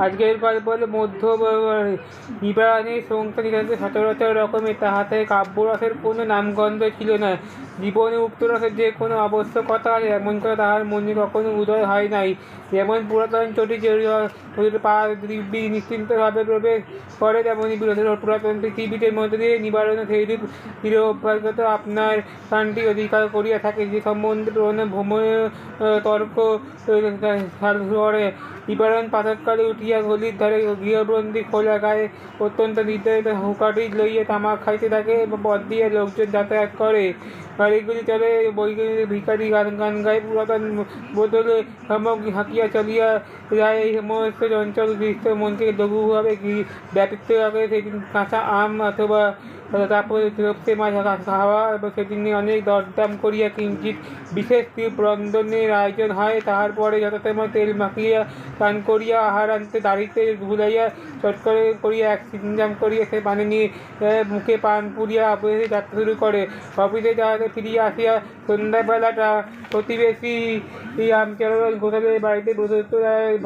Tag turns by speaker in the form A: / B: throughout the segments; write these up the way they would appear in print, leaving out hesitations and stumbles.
A: আজকের গল্প হল মধ্য নিবারণের সংখ্যা নিতান্ত সচরাচর রকমের। তাহাতে কাব্যরসের কোনো নামগন্ধ ছিল না। জীবনে উক্ত রসের যে কোনো আবশ্যকতা আছে এমন কথা তাহার মনে কখনো উদয় হয় নাই। যেমন পুরাতন চটি নদীতে পা দিব্যি নিশ্চিন্তভাবে প্রবেশ করে, তেমনি পুরাতন পৃথিবীদের মধ্যে দিয়ে নিবারণ সেইরূপ চির অভ্যাসগত আপনার স্থানটি অধিকার করিয়া থাকে, যে সম্বন্ধে ভ্রমণ তর্ক করে। নিবারণ প্রাতঃকালে উঠিয়া গলির ধারে গৃহবন্দী খোলা গায়ে অত্যন্ত নির্ধারিত হুঁকাটি লইয়া তামাক খাইতে থাকে এবং পথ দিয়ে লোকজন যাতায়াত করে। গাড়িগুলি চলে, বইগুলি ভিখারি গান গায়ে, পুরাতন বোতলে সামগ্রী হাঁকিয়া চলিয়া যায়। এই সমস্ত চঞ্চল দৃশ্য মনকে লঘুভাবে ব্যাপৃত করে। সেদিন কাঁচা আম অথবা তারপরে তরফে মাছ খাওয়া এবং সেদিনে অনেক দরদাম করিয়া কিঞ্চিৎ বিশেষ রন্ধনের আয়োজন হয়। তাহার পরে যথাসময় তেল মাখিয়া পান করিয়া আহার আনতে দাঁড়িতে ভুলাইয়া চট করিয়া এক চিনজাম করিয়া সে পানি নিয়ে মুখে পান পুরিয়া অফিসে যাত্রা শুরু করে। অফিসে যাওয়াতে ফিরিয়া আসিয়া সন্ধ্যাবেলাটা প্রতিবেশী রামচরণ ঘোষালের বাড়িতে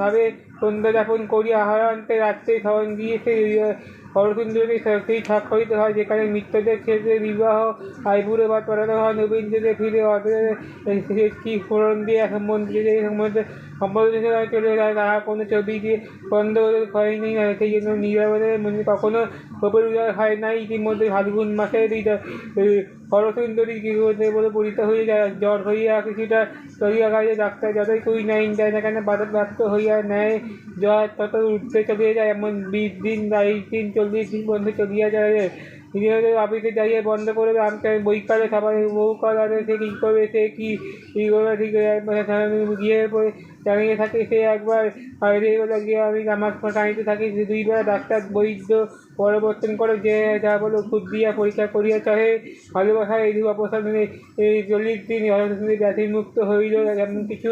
A: ভাবে সন্ধ্যা যাপন করিয়া আহার আনতে রাত্রে শয়ন গিয়ে সে হরসুন্দরী সেই স্বাক্ষরিত হয়, যেখানে মৃত্যুদের ক্ষেত্রে বিবাহ, আইবুড়ো বা পড়ানো হয়, নবীনদের ফিরে কি ফোড়ন দিয়ে সম্বন্ধে চলে যায়। তাহার কোনো ছবি দিয়ে বন্ধ হয়নি, সেই জন্য নিরাপদের মনে কখনো খবর উদয় হয় নাই। ইতিমধ্যে ফাল্গুন মাসের হরসুন্দরী গৃহদেব বলে পরিচিত হয়ে যায়। জ্বর হইয়া কিছুটা চলিয়া গেছে। ডাক্তার যতই কুইনাইন দেয় না কেন, বাধাপ্রাপ্ত হইয়া নেয়। জ্বর তত উঠতে চলিয়া যায়, এমন 20 দিন, 22 দিন, 40 দিন বন্ধ চলিয়া যায়। গৃহদেব অফিসে যাইয়া বন্ধ করবে। আমাকে বৈকালে খাবার বহুকাল আছে, সে কী করবে, সে কী করবে ঠিক গিয়ে পরে জানিয়ে থাকে। সে একবার বাইরে বলে গিয়ে আমি আমার টানিতে থাকি। 2বার ডাক্তার বৈদ্য পরিবর্তন করে, যে যা বলে ওষুধ দিয়া পরীক্ষা করিয়া চাহে। ভালোবাসার এইরূপ অবস্থানে 40 দিন হরসুন্দরী ব্যাধিমুক্ত হইল। এমন কিছু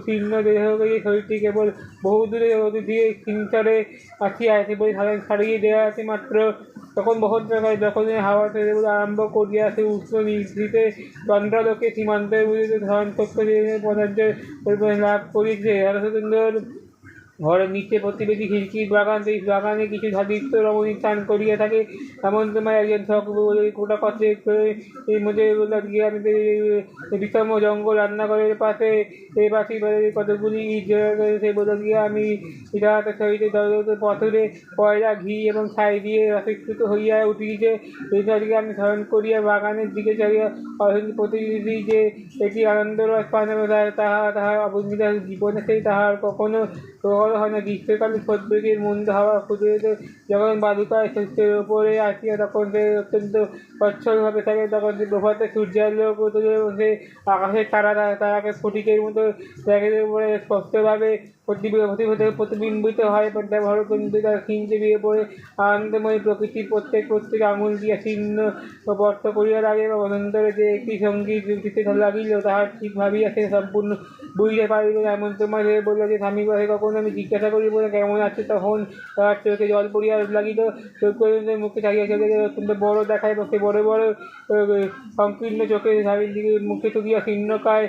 A: শীর্ণ দেহ শরীরটি কেবল বহুদূরে দিয়ে কিঞ্চরে আসিয়া আছে বলে ছাড়িয়ে দেওয়া আছে মাত্র। তখন বসন্তকালে যখন হাওয়া ছেড়ে আরম্ভ করিয়াছে, উষ্ণ নিভৃতে চন্দ্রালোকে সীমান্তের বুঝিতে ধরণচক্র পদার্থ লাভ করিয়াছে। হরসুন্দর ঘরের নিচে প্রতিবেশী খিড়কির বাগান, সেই বাগানে কিছু সাদৃশ্য রমণী স্নান করিয়া থাকে। এমন সময় একজন শখ কোটা কথে এর মধ্যে গিয়ে আমি বিষম জঙ্গল রান্নাঘরের পাশে কতগুলি সে বলে গিয়ে আমি ইরাহাতে সহিত পথরে কয়লা, ঘি এবং ছাই দিয়ে রসীকৃত হইয়া উঠিয়েছে। এইদিকে আমি স্মরণ করিয়া বাগানের দিকে চলিয়া প্রতিনিধি যে এটি আনন্দরস পান তাহার অবনীত জীবনে সেই তাহার কখনো হয় না। গ্রীষ্মকালে সদ্বেগের মন্দ হাওয়া খুঁজে যখন বালুকায় শস্যের ওপরে আসিয়া তখন সে অত্যন্ত স্বচ্ছলভাবে থাকে। তখন সে প্রভাতে সূর্যালোক সে আকাশের তারাকে স্ফটিকের মতো দেখে পড়ে স্পষ্টভাবে প্রতিবিম্বিত হয়। হরসুন্দরী তার কিঞ্চে বিয়ে পড়ে আনন্দময়ী প্রকৃতির প্রত্যেক আঙুল দিয়া ছিন্ন বর্ত করিয়া লাগে। এবং অনন্তরে যে একটি সঙ্গীত দিতে লাগিল, তাহার ঠিক ভাবিয়া সে সম্পূর্ণ বুঝিতে পারিল না। এমন সময় সে বলল যে স্বামী পাশে কখন আমি জিজ্ঞাসা করিব কেমন আছে, তখন তাহার চোখে জল পড়িয়া লাগিল। চোখ মুখে চাহিয়া চলে অত্যন্ত বড় দেখায়, এবং সে বড় বড় সংকীর্ণ চোখে স্বামীর দিকে মুখে তুলিয়া শীর্ণকায়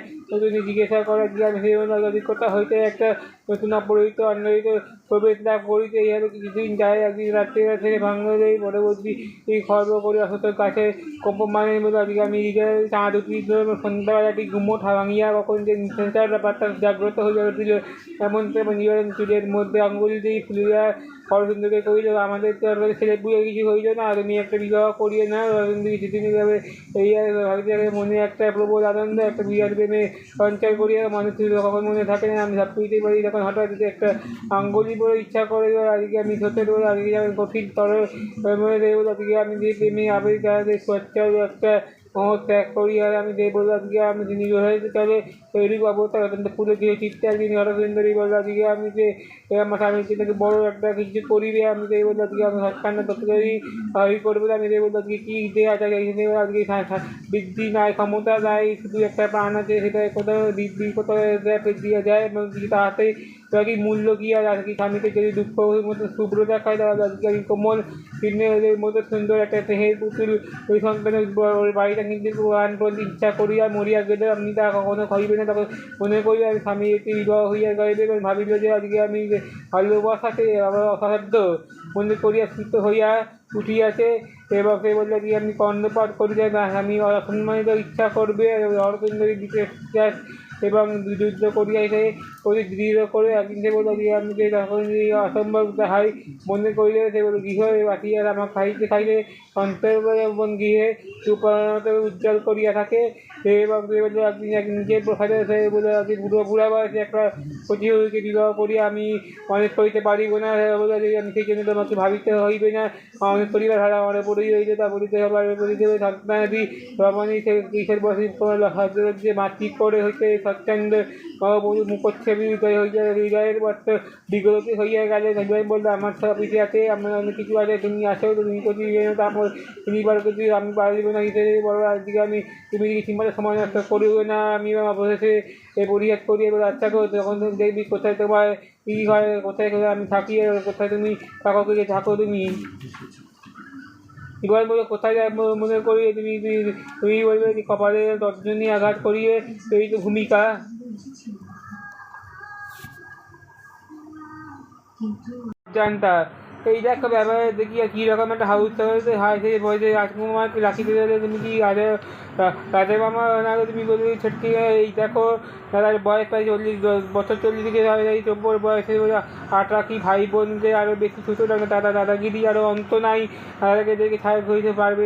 A: জিজ্ঞাসা করা যে আমি সেই অভিজ্ঞতা হইতে একটা নতুন অপরিহিত অন্যরিত প্রভেদ লাভ করিতে ইহাতে কিছুদিন যায়। একদিন রাত্রে ছেড়ে ভাঙলে পরবর্তী খর্ব করে অসত গাছের কম্পমানের মতো আজকে আমি চাঁদ উঠিল। সন্ধ্যাবেলাটি গুমোট ভাঙিয়া কখন যে নিঃশ্বাসের ব্যাপারটা জাগ্রত হইয়া উঠিল। এমন নিবারণ চুলের মধ্যে আঙ্গুল দিয়ে ফুলিয়া হরসুন্দরীকে কহিল, আমাদের তো ছেলে পুজো কিছু হইল না, তুমি একটা বিবাহ করিয়ে না। হরসুন্দরী কিছুদিন এইভাবে ভাবিতে মনে একটা প্রবল আনন্দ, একটা বিরাট প্রেমে সঞ্চয় করিয়া মানুষ কখন মনে থাকে না। আমি ভাবতেই পারি তখন হঠাৎ একটা আঙ্গুলি বলে ইচ্ছা করে আজকে আমি সত্যি বলে আজকে যেমন কঠিন তর মনে দেব আজকে আমি যে প্রেমে আবেগ সচ্ছল একটা ত্যাগ করিয়া আমি দেব আজকে আমি নিজ হয়েছে। তবে এইরূপ অবস্থা অত্যন্ত পুরো গৃহ চিত্তে একদিন হরসুন্দরী বলে আজকে আমি যে আমার স্বামীর চিন্তাকে বড় একটা কিছু করিবে। আমি যে বলতে আজকে আমি সৎকান্ন ততটাই করবো। আমি যে বলতে আজকে কী দেওয়া যায়, আজকে বৃদ্ধি নাই, ক্ষমতা নাই, শুধু একটা প্রাণ আছে, সেটা কোথাও বৃদ্ধি কোথাও দিয়া যায় এবং তাহাতেই তার কি মূল্য কী আর কি স্বামীকে যদি দুঃখ মতো শুভ্র দেখায় তাহলে আজকে আমি কোমল কৃষ্ণের মতো সুন্দর একটা দেহের পুতুল ওই সন্তানের ওই বাড়িটা কিন্তু প্রাণপণ ইচ্ছা করিয়া মরিয়া গেলে আপনি তা কখনো খাইবে না। তখন মনে করি আমি স্বামী একটি বিবাহ হইয়া গাইবে এবং ভাবিল যে আজকে আমি ভালোবাসাতে আমার অসাধ্য মনে করিয়া স্থিত হইয়া উঠিয়াছে এবং সে বললে কি আমি কর্ণপাত করিলে না আমি অসম্মানিত ইচ্ছা করবে অরসুন্দরী দিতে এবং যুদ্ধ করিয়া এসে দৃঢ় করে একদিন সে বলল যে আমি যে তখন অসম্ভব তাহাই মনে করিলে সে বলল গৃহ বাটিয়া আমার খাইতে খাইলে অন্তর এবং গৃহে সুপরিণত উজ্জ্বল করিয়া থাকে এবং সে বলল একদিন এক নিজের প্রসাদে সে বলে একদিন বুড়া বয়সে একটা প্রতিযোগীকে বিবাহ করিয়া আমি অনেক করিতে পারিব না বলে যে আমি সেই জন্য তোমাকে ভাবিতে হইবে না অনেক করিবার হারা আমার পড়েই হইলে তা বলিতে হবে বলিতে হবে সন্তানাদি রমণী সে কিসের বসে যে মাতৃ করে হইতে সচ্ছন্দ মুখচ্ছেবী হৃদয় হইয়া হৃদয়ের বস্ত্র বিগত হইয়া গেলে হৃদয় বললো আমার সব পিছিয়ে আছে আমার অনেক কিছু আছে তুমি আসো তুমি করতে তারপর তুমি বার করছি আমি পারিব না হিসেবে বড় আজকে আমি তুমি সীমাতে সময় নষ্ট করিবে না আমি অবশেষে পরিহাস করি এবার আচ্ছা করো তখন তুমি দেখবি কোথায় তোমার কী হয় কোথায় কোথায় আমি থাকি কোথায় তুমি কাকে থাকো তুমি এবার বলে কোথায় যায় মনে করিয়ে তুমি তুমি বলবে যে কপালে তর্জনী আঘাত করিয়ে এই তো ভূমিকা জানতা এই দেখো ব্যাপারে দেখি কীরকম একটা হাউস হয় সেই বয়সে রাজকুমারকে রাখিতে দিলে তুমি কি রাজা মামা না তুমি বলবে ছোটকি এই দেখো দাদার বয়স প্রায় 40 40 দিকে এই 90 বয়সে আট রাখি ভাই বোনকে আরও বেশি ছোটো লাগে দাদাগিরি আরও অন্ত নাই তাদেরকে দেখে ছাড় হইতে পারবে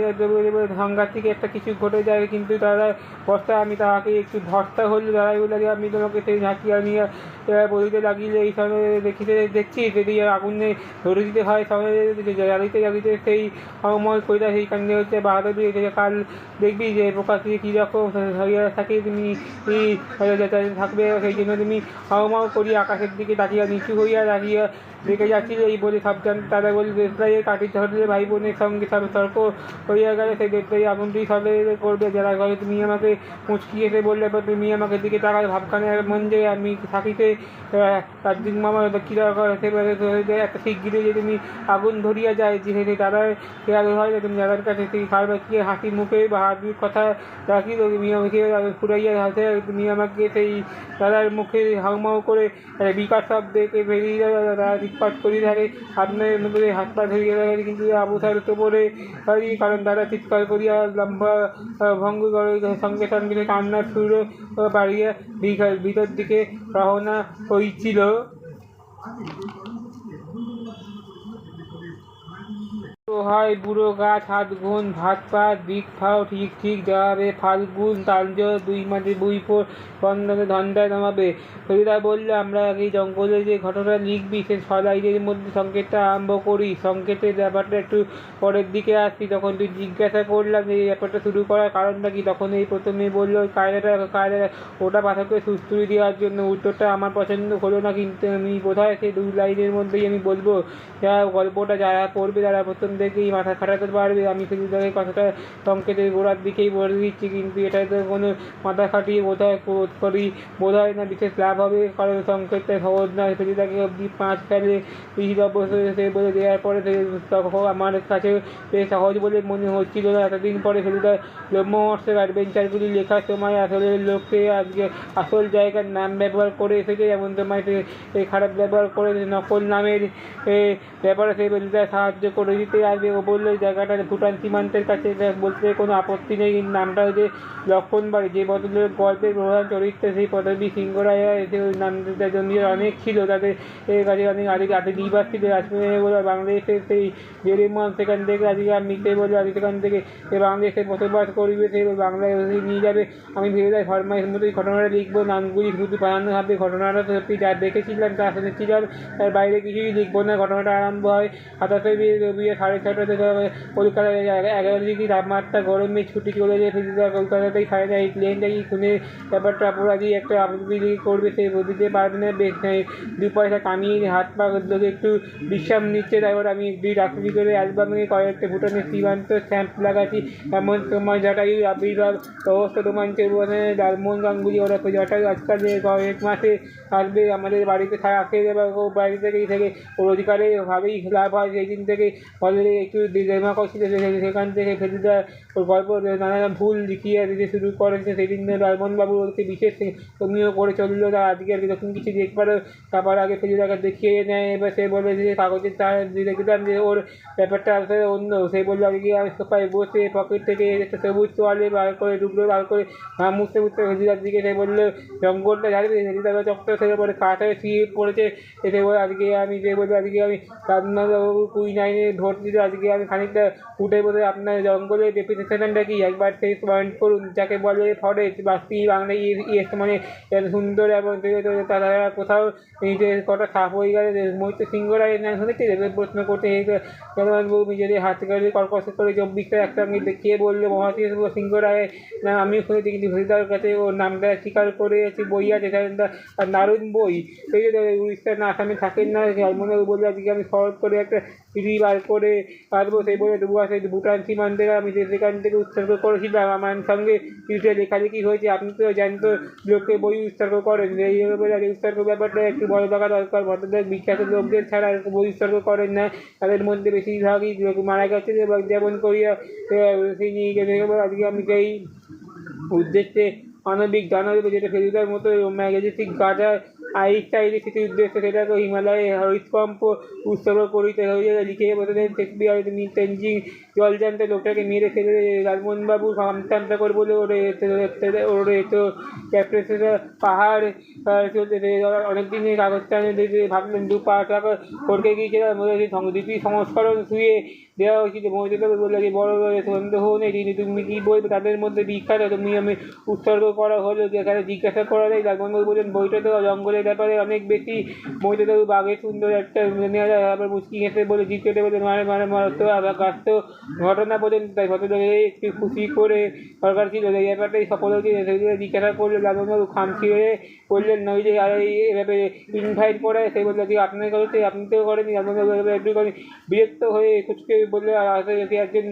A: সংঘাত থেকে একটা কিছু ঘটে যায় কিন্তু তারা বস্তায় আমি তাহাকে একটু ভরসা হলে দাদাই বলে আমি তোমাকে সেই ঝাঁকিয়া নিয়ে বলিতে লাগিলে এই সময় দেখছি যদি আগুনে ধরে দিতে হয় সবাই জ্বালিতে সেই অমল কইরা সেই কাণ্ডে হচ্ছে বাহাদুরি কাল দেখবি যে প্রকাশ কীরকম হইয়া থাকে তুমি থাকবে সেই জন্য তুমি হাওমাও করি আকাশের দিকে তাকিয়া নিচু হইয়া দাঁড়িয়ে দেখে যাচ্ছিল এই বলে সাবধান তারা বলে দেশলাই কাটি ধরলে ভাই বোনের সঙ্গে তর্ক হইয়া গেলে সেই দেশলাই আগুনটি সবে করবে যারা ঘরে তুমি আমাকে মুচকি এসে বললে বা তুমি আমাকে দিকে তাকাল ভাবখানে মন যে আমি থাকিতে কার্তিক মামা কীরা একটা শিগগিরি যে তুমি আগুন ধরিয়া যায় যেহেতু তারা খেয়াল হয় তুমি যাদের কাছে সেই সার্বাকিয়ে হাসি মুখে বা হাসির কথা রাখি তুমি আমাকে ফুরাইয়া হাসে তুমি আমাকে সেই দাদার মুখে হাউমাউ করে বিকাশ শব্দকে বেরিয়ে তারা চিৎপাত করিয়ে থাকে আপনার মধ্যে হাত পা ধরিয়ে থাকে কিন্তু আবুথার তো পড়ে পারি কারণ তারা চিৎকার করিয়া লম্বা ভঙ্গ করে সঙ্গে সঙ্গে কান্নার সুর বাড়িয়ে ভিতর দিকে রওনা হইছিল। হয় বুড়ো গাছ হাত গুণ ভাত পাত দিক ফাও ঠিক ঠিক যাবে ফাল্গুন তালজ 2 মাসে বইপোর বন্ধনে ধন্দায় নামাবে ফরিদা বললে আমরা এই জঙ্গলে যে ঘটনা লিখবি সে সলাইদের মধ্যে সংকেতটা আরম্ভ করি সংকেতের ব্যাপারটা একটু পরের দিকে আসছি তখন তুই জিজ্ঞাসা করলাম যে এই ব্যাপারটা শুরু করার কারণটা কি তখন এই প্রথমে বললো কায়দাটা ওটা পাঠককে সুস্থুরি দেওয়ার জন্য উত্তরটা আমার পছন্দ হলো না কিন্তু আমি বোধহয় সেই 2 লাইনের মধ্যেই আমি বলবো যারা গল্পটা যারা পড়বে তারা প্রথম থেকেই মাথা খাটাতে পারবে আমি ফেরিদাকে কথাটা সংকেতের গোড়ার দিকেই বলে দিচ্ছি কিন্তু এটা তো কোনো মাথা খাটিয়ে বোধহয় করি বোধহয় না বিশেষ লাভ হবে কারণ সংকেতটা সহজ নয় ফেরিদাকে অবধি 5 ফেলে সে বলে দেওয়ার পরে তখন আমার কাছে বেশ সহজ বলে মনে হচ্ছিল না এতদিন পরে ফেরিদা ব্রহ্মহর্ষের অ্যাডভেঞ্চারগুলি লেখার সময় আসলে লোককে আজকে আসল জায়গার নাম ব্যবহার করে এসেছে যেমন তোমায় সে খারাপ ব্যবহার করে নকল নামের ব্যাপারে সে ফেরিদা সাহায্য করে দিতে আসবে ও বললো জায়গাটা ভুটান সীমান্তের কাছে বলতে কোনো আপত্তি নেই নামটা হচ্ছে লক্ষণবাড়ি যে বদলের গল্পের প্রধান চরিত্র সেই পদবী সিংহরায়া এসে ওই নামটা জমিয়ে অনেক ছিল তাদের কাছে অনেক আগে নিবাস ছিল রাজপুরে বলে বাংলাদেশের সেই জেরিমন সেখান থেকে আজকে মিটে বলে আজকে সেখান থেকে বাংলাদেশে বসবাস করবে সে বাংলায় নিয়ে যাবে আমি ভেবে যাই ফরমাইশের মতো এই ঘটনাটা লিখবো নামগুলি শুধু বানানো হবে ঘটনাটা সত্যি যা দেখেছিলাম তা শুনেছিলাম তার বাইরে কিছুই লিখবো না ঘটনাটা আরম্ভ হয় 27 রবি 6:30 ছুটিতে কলকাতায় 11 ডিগ্রি তাপমাত্রা, গরমে ছুটি চলে যায় ফেরিদা কলকাতাতেই খায় না। এই প্লেনটা কি শুনে ব্যাপারটা অপরাধী একটা আবৃত্তি করবে, সে দিতে পারবে না। বেশ 2 পয়সা কামিয়ে হাত পা লোকে একটু বিশ্রাম নিচ্ছে। তারপর আমি ডাক্তারি করে অ্যালবামে কয়েকটা ভুটানের সীমান্ত স্ট্যাম্প লাগাচ্ছি। এমন সময় জটায়ু আবির্ভাব, সমস্ত রোমাঞ্চের বনে লালমোহন গাঙ্গুলি ওরা জটায়ু আজকাল কয়েক মাসে আসবে আমাদের বাড়িতে আসে, এবার ও বাড়ি থেকেই থেকে ওর অধিকারে ভাবেই লাভ হয়। সেই দিন থেকে ফলে একটু ডিলেমা করছিল, সেখান থেকে ফেরিদা ওর গল্প নানা ভুল লিখিয়ে দিতে শুরু করেছে। সেদিন লালমোহনবাবু ওকে বিশেষ তুমিও করে চললো। তার আজকে আর যখন কিছু দেখবার তারপর আগে ফেরিদাকে দেখিয়ে নেয়। এবার সে বলে যে কাগজের তার দেখলাম যে ওর ব্যাপারটা আসলে অন্য। সে বললো আজকে আমি সোফায় বসে পকেট থেকে একটা সবুজ তোয়ালে বার করে ডুবলো বার করে মুছতে মুছতে ফেরিদার দিকে সে বললো জঙ্গলটা জানবে। ফেরিদা চক্কর থেকে পরে খাট হয়ে শুয়ে পড়েছে। এসে বলে আজকে আমি যে বলবো আজকে আমি রাজনাথবাবু কুই9-এ ভর্তি, আজকে আমি খানিকটা উঠে বলে আপনার জঙ্গলের ডেফিনেশনটা কি একবার সেই পয়েন্ট করুন, যাকে বলে ফরেস্ট বাস্তি বাংলা ইয়েস মানে সুন্দর এবং তারা কোথাও নিজের কটা সাপ হয়ে গেলে মৈত্র সিংহ রায়ের নাম শুনেছি। প্রশ্ন করতে জগন্নাথবাবু নিজেদের হাত গাড়ি কর্কশ করে 24টা একসঙ্গে দেখিয়ে বললে মহাশয় সিংহ রায়ের নাম আমিও শুনেছি, কিন্তু হরিদার কাছে ওর নামটা স্বীকার করেছি। বই আছে দারুণ বই। সেই যে উড়িষ্যার না আসামে থাকেন না, জন্মবাবু বললে আজকে আমি শরৎ করে একটা চিঠি বার করে আসবো। সেই বলে দুবাসে ভুটান সীমান্তের আমি সেখান থেকে উৎসর্গ করেছিলাম। আমার সঙ্গে চিঠিটা লেখালেখি হয়েছে, আপনি তো জানত লোককে বই উৎসর্গ করেন। এইভাবে উৎসর্গ ব্যাপারটা একটু বড় থাকা দরকার। ভদ্রদের বিখ্যাত লোকদের ছাড়া বই উৎসর্গ করেন না, তাদের মধ্যে বেশিরভাগই লোক মারা গেছে। এবং যেমন করিয়া সেই নিয়ে গেছে। আজকে আমি সেই উদ্দেশ্যে মানবিক দানবে যেটা ফেরিদার মতো ম্যাগনেটিক গাজা আইনস্টাইনের স্মৃতির উদ্দেশ্যে সেটাকে হিমালয়ে হৃৎকম্প উৎসর্গ করিতে হইলে লিখে বললেন শেক্সপিয়ার তেনজিং জলজান্ত লোকটাকে মেরে ফেলে লালমোহনবাবু আমতামতা করে বলে ওরে তো ক্যাপ্টেন পাহাড় চলতে অনেকদিন কাগজটা ভাবলেন 2 পা টাকা করতে গিয়েছিলাম দ্বিতীয় সংস্করণ শুয়ে দেওয়া হয়েছিল। মহিলাকে বললো যে বড় সন্দেহ নেই তুমি কী বলবে, তাদের মধ্যে বিখ্যাত তুমি আমি উৎসর্গ করা হলো। যেখানে জিজ্ঞাসা করা যায় লালমোহনবাবু বললেন বইটা তো জঙ্গলের ব্যাপারে অনেক বেশি। মহিলাবাবু বাঘের সুন্দর একটা নেওয়া যায়, আবার মুচকি হেসে বলে জিপ কেটে বলে মারতো আবার গাছ তো ঘটনা পর্যন্ত। তাই ভদ্রলোকে একটু খুশি করে সরকার ছিল এই ব্যাপারটাই সফল হয়েছে। জিজ্ঞাসা করলে লালমোহনবাবু খামছি হয়ে বললেন নই যে আর এইভাবে ইনভাইট করে। সে বললো যে আপনার করেছে আপনি তো করেনি। লালমোহনবাবু একটু করে বিরক্ত হয়ে কুচকে বললে একজন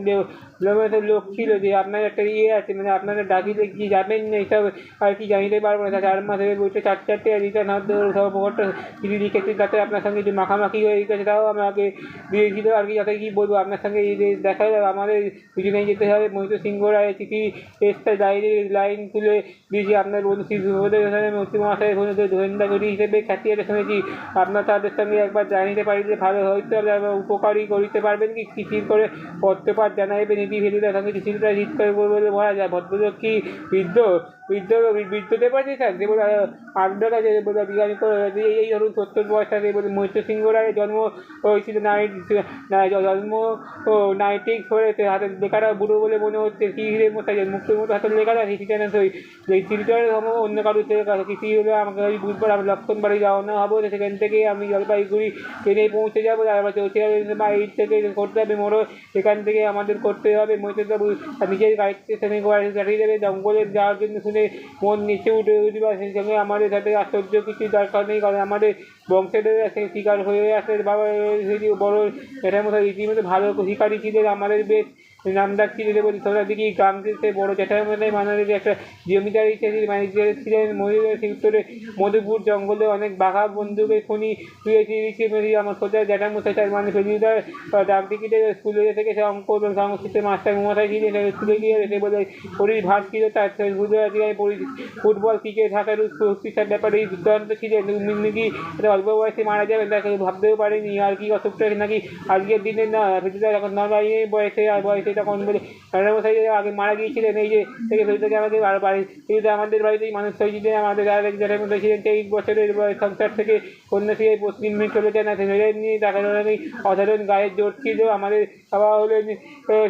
A: লোক ছিল যে আপনার একটা আছে মানে আপনারা ডাকিতে কি যাবেন না এইসব আর কি জানিতে পারবো না। 4 মাস ধরে বইটা 4-4টে রিটার্ন হাত সবটা চিঠি লিখেছি, যাতে আপনার সঙ্গে যে মাখামাখি হয়ে গেছে তাও আমাকে দিয়েছিল আর কি। যাতে কী বলবো আপনার সঙ্গে দেখা যায় আমাদের দুজনেই যেতে হবে। মৈত্র সিংহ রায়ের চিঠি টেস্টটা ডায়েরির লাইন তুলে দিয়েছি। আপনার বন্ধু মৈত্রী মহাশয়ের বন্ধুদের গোয়েন্দাগরি হিসেবে খ্যাতি আছে শুনেছি। আপনার তাদের সঙ্গে একবার জানিতে পারিলে ভালো হয়তো উপকারী করিতে পারবেন কি চিঠির করে পত্রপাঠ জানাইবে নীতি ফেলিদার সঙ্গে চিঠিটা রিট করে বলে বলা যায়। ভদ্রলোক কি বৃদ্ধতে পারছি স্যার যে বলে আপনার কাছে বলে বিজ্ঞানী করে এই ধরুন 70 বয়স থাকে বলে। মৈত্র সিংহ রায়ের জন্ম হয়েছিল জন্ম 96 হয়েছে। হাতে লেখাটা বুড়ো বলে মনে হচ্ছে। কি হিরে মশাই মুক্তের মতো হাতের লেখাটা হিসিটানা সই এই চিঠিটার অন্য কারোর কৃষি হলে আমাকে ওই বুধবার আমি লক্ষণ বাড়ি রওনা হবো। সেখান থেকে আমি জলপাইগুড়ি ট্রেনে পৌঁছে যাবো। তারপর চৌথি বাইর থেকে করতে হবে মোড়ো, সেখান থেকে আমাদের করতে হবে। মৈত্রবাবু নিজের গাড়িতে সেখানে গাড়ি দেবে জঙ্গলের যাওয়ার জন্য শুনে মন নিচে উঠে উঠবে। সেই সঙ্গে আমাদের সাথে আশ্চর্য কিছু দরকার নেই, কারণ আমাদের বংশের শিকার হয়ে আসে। বাবা বড় জ্যাঠামশাই রীতিমতো ভালো শিকারী ছিলেন, আমাদের বেশ নামডাক ছিলেন। বলি তোরা দেখি গ্রাম থেকে বড় জ্যাঠামশাই মানাদের একটা জমিদারি ম্যানেজার ছিলেন। মহিলাদের উত্তরে মধুপুর জঙ্গলে অনেক বাঘা বন্ধুকে শুনি শুয়েছি। আমার সোজা জ্যাঠামশাই তার মানে ফেরিদার ডাক টিকিটে স্কুলে থেকে সে অঙ্ক সংস্কৃতের মাস্টার মহাশয় ছিলেন। স্কুলে গিয়ে এসে বলে শরীর ভাত ছিল তার ফুটবল ক্রিকেট হাঁটার শক্তিশার ব্যাপারে দুর্দান্ত ছিলেন। কি একটা অল্প বয়সে মারা যাবেন তাকে ভাবতেও পারেনি। আর কি অসুখটা নাকি আজকের দিনে না ফেরিদা যখন বয়সে আর বয়সে তখন বলে জ্যাঠামশাই আগে মারা গিয়েছিলেন। এই যে থেকে ফেরিদাকে আমাদের বাড়ি ফেরিদা আমাদের বাড়িতেই মানুষ হয়েছিলেন। আমাদের আরেক জ্যাঠামশাই ছিলেন 23 বছরের বয়স, সংসার থেকে কন্যাশ্রী পশ্চিম চলে যান। ফেরেননি তাকে অসাধারণ গায়ের জোর ছিল। আমাদের বাবা হলেন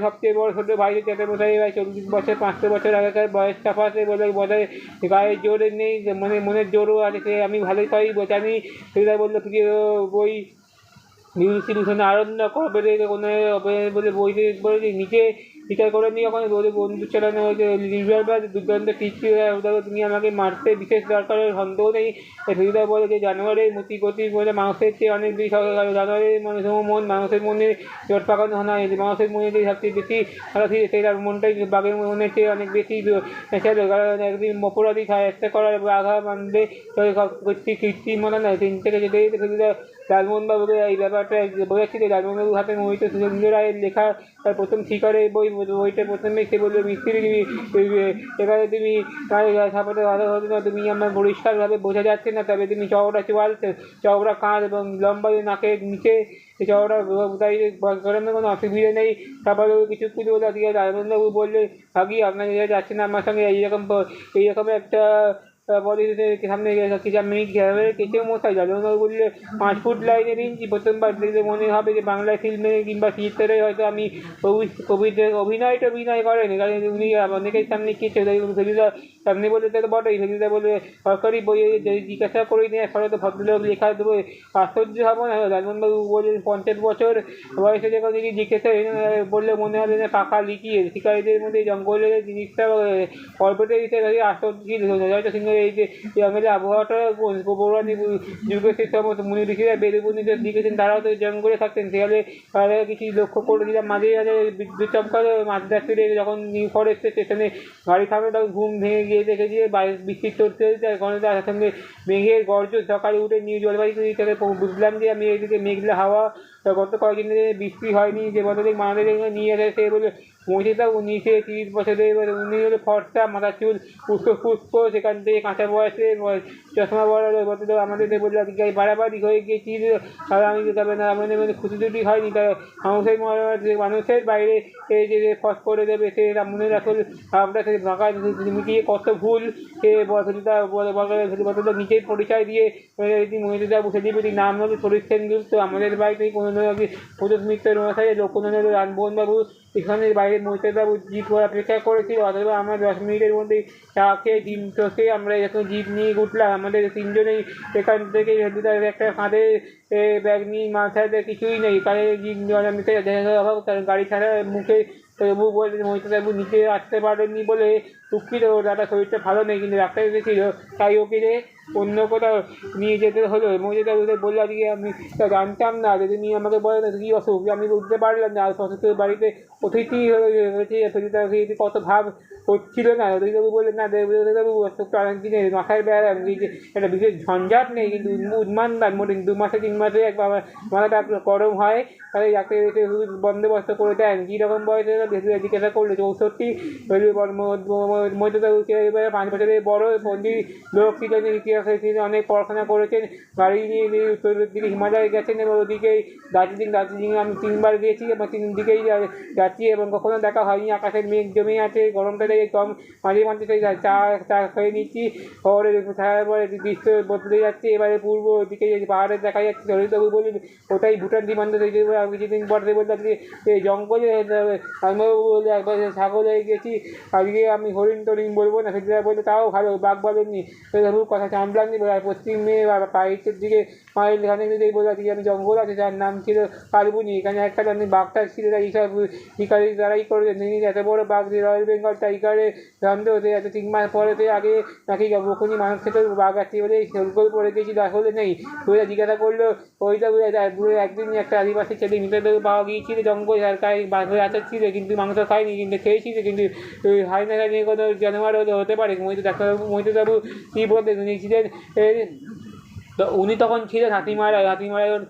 A: সবচেয়ে বড় ছোটো ভাই জ্যাঠামশাই 40 বছর 500 বছর আগেকার বয়স চাপাতে বলে বোধহয় গায়ের জোর নেই, মানে মনের জোরও আছে। সে আমি ভালোই পাই জানি। ফেরিদা বললো প্রিয় বই বিভূতিভূষণ আরণ্য কবে থেকে কোনো বলে বইতে বলেছি নিচে স্বীকার করে নিয়ে ওখানে রোদে বন্দুক চালানো হয়েছে রিভলভার দুর্দান্ত টিকটি তুমি আমাকে মারতে বিশেষ দরকারের সন্দেহ নেই। ফেরিদা বলে যে জানোয়ারের মতি বলে মানুষের চেয়ে অনেক বেশি জানোয়ারের মন মানুষের মনে জট পাকানো হয় মানুষের মনে যে সবচেয়ে বেশি ভালো ছিল সেই মনটাই বাঘের মনের চেয়ে অনেক বেশি কারণ একদিন অপরাধী সাহায্য করার আঘা মানবে কৃত্রিম মনে নয় তিন থেকে যেতে যেতে ফেরিদা লালমোহনবাবুকে এই ব্যাপারটা বোঝাচ্ছিল। লালমোহনবাবুর হাতে মোহিত সুরেন্দ্র রায়ের লেখা তার প্রথম শিকারের বইটা প্রথমে সে বললো মিস্ত্রি এবারে তুমি সাপোর্টে ভালো হতো না তুমি আমার পরিষ্কারভাবে বোঝা যাচ্ছে না তবে তুমি চওড়া চোয়াল চওড়া কাঁধ এবং লম্বা নাকের নিচে চওড়া করানোর কোনো অসুবিধা নেই। তারপরে কিছু বলে দিয়ে লালমোহনবাবু বললে ভাগি আপনার যাচ্ছে না আমার সঙ্গে এইরকম একটা সামনে কেটে মশাই লালমোহনবাবু বললে 5 ফুট লাইনের ইঞ্চি প্রথমবার দেখলে মনে হবে যে বাংলা ফিল্মে কিংবা থিয়েটারে হয়তো আমি অভিনয় করেন কারণ উনি অনেকের সামনে কিছু ফেরিদা সামনে বলে তো বটেই। ফেরিদা বলে সরকারি বইয়ে জিজ্ঞাসা করে নিয়ে ফলে তো ভদ্রলোক লেখা দেবো আশ্চর্য হবো না। লালমোহনবাবু বললেন 50 বছর বয়সে যখন তিনি জিজ্ঞাসা বললে মনে হবে না পাকা লিখিয়ে শিকারীদের মধ্যে জঙ্গলের জিনিসটা গল্পটা দিতে আশ্চর্য ছিল হয়তো সিংহ এই যে জঙ্গলের আবহাওয়াটা পৌরাণিক যুগে সেই সমস্ত মুনি ঋষিরা বেদবুনিতে লিখেছেন তারাও তো জঙ্গলে থাকতেন সেখানে তারা কিছু লক্ষ্য করে দিলাম মাঝে মাঝে বিদ্যুৎ চমকালো মাঝরাত্রিরে যখন নিউ ফরেস্টের স্টেশনে গাড়ি থামে তখন ঘুম ভেঙে গিয়ে দেখেছি বৃষ্টি চলতে চলতে তার সঙ্গে মেঘের গর্জন সকালে উঠে নিউ জলপাইগুড়ি থেকে বুঝলাম যে আমি এইদিকে মেঘলা হাওয়া গত কয়েকদিন ধরে বৃষ্টি হয়নি যে বদলে মাদের নিয়ে এসে সে বলে মসজিদটা 19-30 বছরের উনি হলো ফর্সা মাথার চুল পুষ্প সেখান থেকে কাঁচা বয়সে চশমা বড় বদলে আমাদের বললো বাড়াবাড়ি হয়ে গিয়েছিল আর আমি তবে না মানে খুশি দুটি হয়নি তাই মানুষের বাইরে যে ফস করে দেবে সে মনে রাখল আমরা সে ভাঙা মিটিয়ে কত ভুল সে বদলটা নিজের পরিচয় দিয়ে মহিলাটা সেলিব্রিটি নাম হলো শরীর সেনগুপ্ত আমাদের বাড়িতে কোনো প্রদোষ মিত্রের মশাই লোকনাথ রানমোহনবাবু এখানের বাইরে মহিলাবাবু জিপ অপেক্ষা করেছিল অথবা আমরা 10 মিনিটের মধ্যেই চা খেয়ে ডিম টোসে আমরা যখন জিপ নিয়ে উঠলাম আমাদের তিনজনেই এখান থেকে একটা কাঁধে ব্যাগ নিয়ে মাথায় কিছুই নেই কারে অভাব গাড়ি ছাড়া মুখে তবু বলে মহিলাবাবু নিচে আসতে পারেননি বলে দুঃখিত দাদা শরীরটা ভালো নেই কিন্তু ডাক্তার এসেছিল তাই ওকে অন্য কোথাও নিয়ে যেতে হলো। মহিলাবাবু বললো আজকে আমি জানতাম না যে তুমি আমাকে বলে না কী অসুখ আমি বুঝতে পারলাম না অসুখের বাড়িতে অতিথি হয়েছে কত ভাব হচ্ছিল না দেবীবাবু বললেন না দেবীবাবু অসুখটা অনেক দিনের মাথায় বেড়ালাম একটা বিশেষ ঝঞ্ঝাট নেই কিন্তু উন্মানদান মোটে 2 মাসে 3 মাসে একবার মাথাটা গরম হয় তাহলে ডাক্তার এসে বন্দোবস্ত করে দেন কীরকম বয়সে জিজ্ঞাসা করলে 64 মধ্যবাবুকে এবারে 5 বছরের বড় পন্ডিত লোক ছিলেন ইতিহাসে তিনি অনেক পড়াশোনা করেছেন গাড়ি নিয়ে উত্তরের দিকে হিমালয়ে গেছেন এবং ওদিকেই দার্জিলিংয়ে আমি 3 বার গিয়েছি এবং 3 দিকেই যাচ্ছি এবং কখনো দেখা হয়নি আকাশের মেঘ জমে আছে গরমটা থেকে কম মাঝে মাঝে সেই চা খেয়ে নিচ্ছি শহরের ছায়ার পরে দৃশ্য বদলে যাচ্ছে এবারে পূর্ব দিকে পাহাড়ে দেখা যাচ্ছে ললিতবাবু বলি ওটাই ভুটান সীমান্ত থেকে কিছুদিন পর বললাম যে এই জঙ্গলে রামবাবু বলে একবার ছাগল হয়ে গেছি আজকে আমি হরিণ টরিণ বলবো না সেটা বলতে তাও ভালো বাঘ বলেননি সেটা কথা চাঁদলাম নি পশ্চিমে পাইটের দিকে মায়ের এখানে যদি বলে যে আমি জঙ্গল আছে যার নাম ছিল কালবুনি এখানে একটা বাঘটা ছিল এইসব শিকারি দ্বারাই করে তিনি এত বড় বাঘ রয়্যাল বেঙ্গল টাইগারে জানতে হতে এত 3 মাস পরেতে আগে নাকি বকুনি মানুষ থেকে বাঘ আছে বলে শোলগোল পড়ে গেছিল আসলে নেই ওইটা জিজ্ঞাসা করলো ওইটা একদিন একটা আদিবাসী ছেলে মৃতদেহ পাওয়া গিয়েছিল জঙ্গল আর গায়ে বাঘ হয়ে ছিল কিন্তু মাংস খায়নি কিন্তু খেয়েছিল কিন্তু হাই না নিয়ে কোনো জানোয়ার হতে পারে মহিতবাবু কী বলতে উনি ছিলেন তো উনি তখন ছিলেন হাতিমারা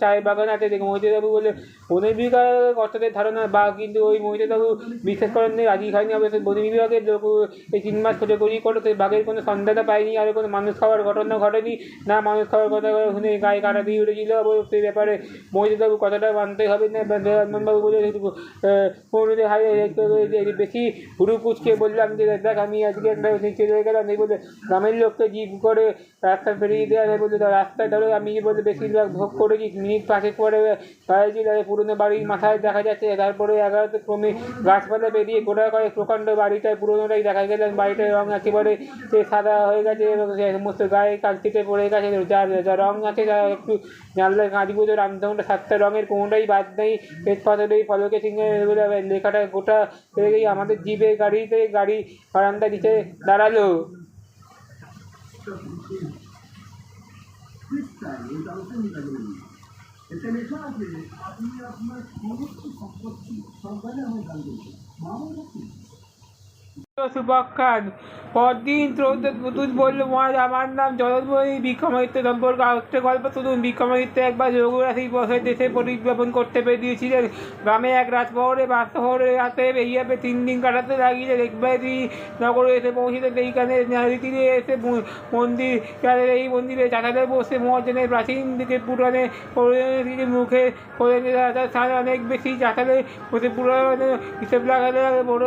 A: চায়ের বাগান আছে দেখে মহিতবাবু বলে 15 বিঘা অর্থাৎ ধারণা বাঘ কিন্তু ওই মহিতবাবু বিশ্বাস করেন রাজি খায়নি অবশ্যই 15 বিভাগের লোক এই 3 মাস খোঁজাখুঁজি করে সেই বাঘের কোনো সন্ধানটা পায়নি আর কোনো মানুষ খাওয়ার ঘটনা ঘটেনি না মানুষ খাওয়ার কথা শুনে গায়ে কাটা দিয়ে উঠেছিল সেই ব্যাপারে মহিতবাবু কথাটা মানতে হবে না বাবু বলে বেশি হুড়ু কুচকে বললাম যে দেখ আমি আজকে একটা চলে গেলাম এই বলে গ্রামের লোককে জিপ করে রাস্তা পেরিয়ে দেওয়া বলে রাস্তা রাস্তায় ধরে আমি বলে বেশিরভাগ ভোগ করেছি। মিনিট 5 পরে গাড়িটি পুরনো বাড়ির মাথায় দেখা যাচ্ছে। তারপরে 11তে ক্রমে গাছপালা বেরিয়ে গোড়া করে প্রকাণ্ড বাড়িটায় পুরোনোটাই দেখা গেলেন। বাড়িটার রং একেবারে সাদা হয়ে গেছে এবং সমস্ত গায়ে কালচিটে পড়ে গেছে। যার যা রং আছে যা একটু জানলার কাঁচগুলো রামধনটা 7টা রঙের কোনোটাই বাদ নেই। পেট পাথরেই ফলকে সিংহে লেখাটা গোটা হয়ে গিয়ে আমাদের জিপের গাড়ি বারান্দা নিচে দাঁড়ালো। এতে লেখা আছে আপনি আপনার সমস্ত সম্পত্তি সরকারে আমার দান করছেন। সুবক খান পরদিন তুই বললো মহারাজ আমার নাম জগৎময়ী বিক্রমাদিত্য সম্পর্কে আরেকটা গল্প শুনুন। বিক্রমাদিত্য একবার রঘুরাশি বছর দেশে পরিভ্রমণ করতে বেরিয়েছিলেন। গ্রামে এক রাজশহরে শহরে রাতে এইভাবে 3 দিন কাটাতে লাগিলেন। একবার নগরে এসে পৌঁছিলেন। এইখানে তীরে এসে মন্দির এই মন্দিরে চাঁদালে বসে মহাজনের প্রাচীন দিকে পুরাণে মুখে স্থান অনেক বেশি চাঁদালে বসে পুরাণে হিসেব লাগালে বড়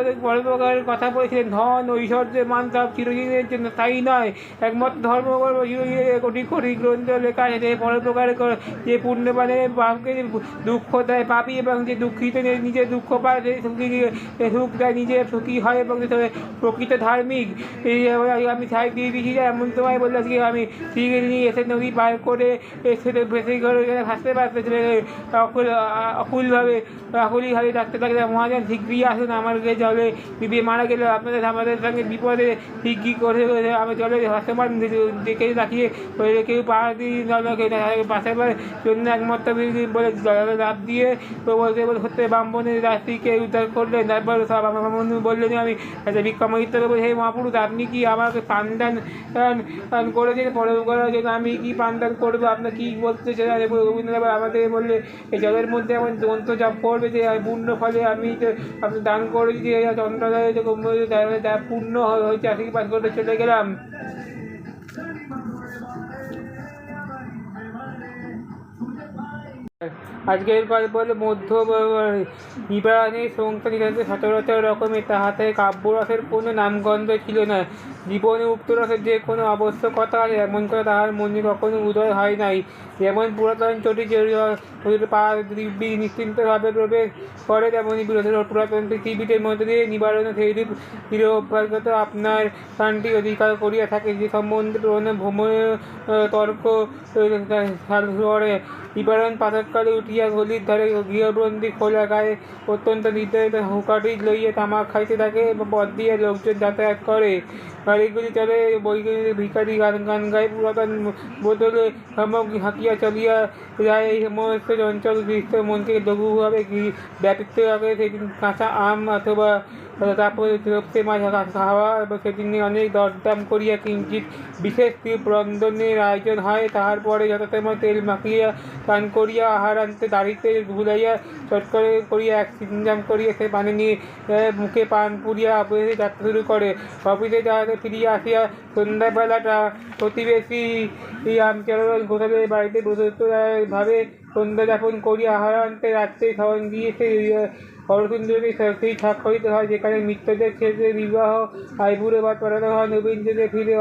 A: প্রকারের কথা বলেছিলেন। ধন ঐশ্বর্যের মান সব চিরদিনের জন্য তাই নয়, একমাত্র ধর্মকর্ম চিরদিনের কোটি কোটি গ্রন্থ লেখা আছে। পরের প্রকার যে পুণ্যবানের বাপকে দুঃখ দেয় পাপি এবং যে দুঃখিত নিজে দুঃখ পায় সে সুখ দেয় নিজে সুখী হয় এবং প্রকৃত ধার্মিক। এই আমি সাইড দিয়ে দিয়েছি এমন সময় বললাম কি আমি ঠিক নিয়ে এসে নদী পার করে এসে ভেসে ঘরে ভাসতে পারতে আকুলিভাবে ডাকতে থাকলে মহাজন শীঘ্রই আসুন আমাকে জলে ডুবিয়ে মারা গেলে আমাদের সঙ্গে বিপদে ঠিকই করে আমি জলে ভাসমান দেখে তাকিয়ে কেউ পাড়া দিয়ে পাশে জন্য একমাত্র বলে জলে লাভ দিয়ে বলতে হতে ব্রাহ্মণের রাত্রিকে উদ্ধার করলেন। তারপর সব আমার বললেন আমি বিক্রমাদিত্য বলে হে মহাপুরুষ আপনি কি আমাকে প্রাণদান করেছেন পরে করার জন্য আমি কি প্রাণদান করবো আপনার কী বলতে চাই? রবীন্দ্রনাথ আমাদের বললে এই জলের মধ্যে এমন যন্ত্র জপ করবে যে পূর্ণ ফলে আমি আপনি দান করেছি যে চন্দ্রদয় পূর্ণ হয়েছে আশীর্বাদ করতে চলে গেলাম। আজকের গল্প হল মধ্য নিবারণের সংখ্যা নিতান্ত সচরাচর রকমের। তাহাতে কাব্যরসের কোনো নামগন্ধ ছিল না। জীবনে উক্তরসের যে কোনো আবশ্যকতা আছে এমন করে তাহার মনে কখনো উদয় হয় নাই। যেমন পুরাতন চটি পা দিব্যি নিশ্চিন্তভাবে প্রবেশ করে তেমনি পুরাতন পৃথিবীদের মধ্যে দিয়ে নিবারণ সেইরূপ চির অভ্যাসগত আপনার স্থানটি অধিকার করিয়া থাকে। যে সম্বন্ধে ভ্রমণ তর্ক করে নিবারণ প্রাতঃকালে উঠিয়া গলির ধারে গৃহবন্দী খোলা গায়ে অত্যন্ত নির্ধারিত হুঁকাটি লইয়া তামাক খাইতে থাকে এবং পথ দিয়ে লোকজন যাতায়াত করে। গাড়িগুলি চলে বইগুলি ভিখারি গান গায়ে পুরাতন বোতলে সামগ্রী হাঁকিয়া চলিয়া যায়। এই সমস্ত চঞ্চল গৃহস্থ মনকে লঘুভাবে ব্যাপৃত রাখে। সেদিন কাঁচা আম অথবা তারপরে দ্রব্যে মাছ খাওয়া এবং সেদিন অনেক দরদাম করিয়া কিঞ্চিৎ বিশেষ রন্ধনের আয়োজন হয়। তাহার পরে যথাসময় তেল মাখিয়া পান করিয়া আহার আনতে দাঁড়িতে ভুলাইয়া চট করিয়া এক সিঞ্জাম করিয়া সে পানি নিয়ে মুখে পান পুড়িয়া অফিসে যাত্রা শুরু করে। অফিসে যাওয়াতে ফিরিয়া আসিয়া সন্ধ্যাবেলাটা প্রতিবেশী রামচরণ ঘোষালের বাড়িতে ভাবে সন্ধ্যা যাপন করিয়া আহার আনতে রাত্রে শয়ন দিয়ে সে হরসুন্দরী সেই স্বাক্ষরিত হয় যেখানে মৃতদের ক্ষেত্রে বিবাহ আইবুড়ো বা পড়ানো হয়। নবীন যুগে ফিরে